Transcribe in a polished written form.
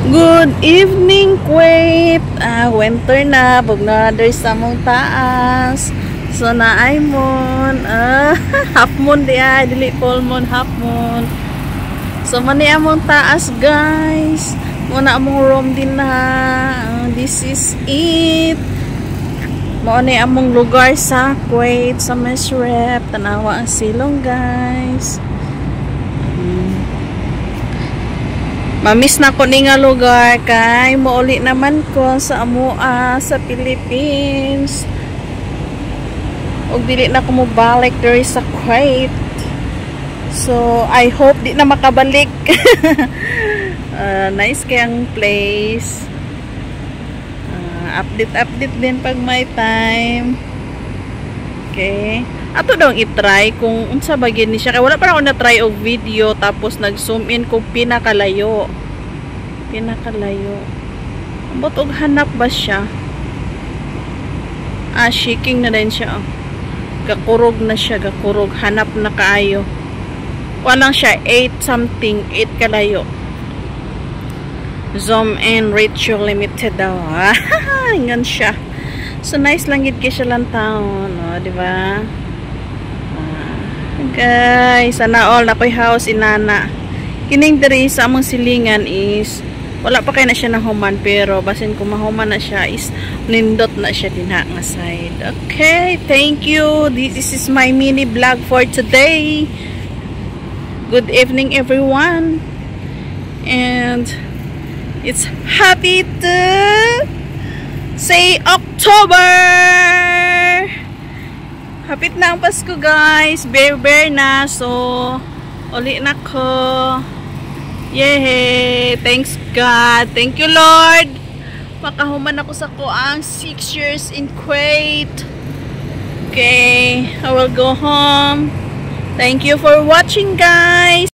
Good evening, Kuwait. Winter na, bugna na sa mong taas. So naay mon, half moon di ay, dili full moon, half moon. So mani among taas, guys. Muna among room din na. This is it. Mao ni among lugar sa Kuwait, sa Mesrep. Tanawa ang silong, guys. Mamiss na ko ni nga lugar kay mauli naman ko sa amua sa Philippines. Og dili na ko mo balik diri sa Kuwait. So I hope di na makabalik. Nice kayang place. Update din pag may time. Okay. Ato daw i-try kung unsa ba gini siya. Kaya wala pa ako na-try og video tapos nag-zoom in kung pinakalayo. Pinakalayo. Ambot og hanap ba siya? Shaking na din siya. Gakurog na siya. Gakurog. Hanap na kaayo. Walang siya. 8 something. 8 kalayo. Zoom in. Reach your limited daw. Ingan siya. So nice lang gid kay siya lang taon, no, di ba? Guys, sana all na koy house inana. Kining diri sa among silingan is wala pa kay na siya nahuman pero basin kung mahuman na siya is nindot na siya dinha nga side. Okay, thank you. This is my mini vlog for today. Good evening everyone. And it's happy to say October! Hapit na ang Pasko, guys. Bare na. So, uli na ko. Yay! Thanks God. Thank you, Lord. Makahuman ako sa kuang 6 years in Kuwait. Okay. I will go home. Thank you for watching, guys.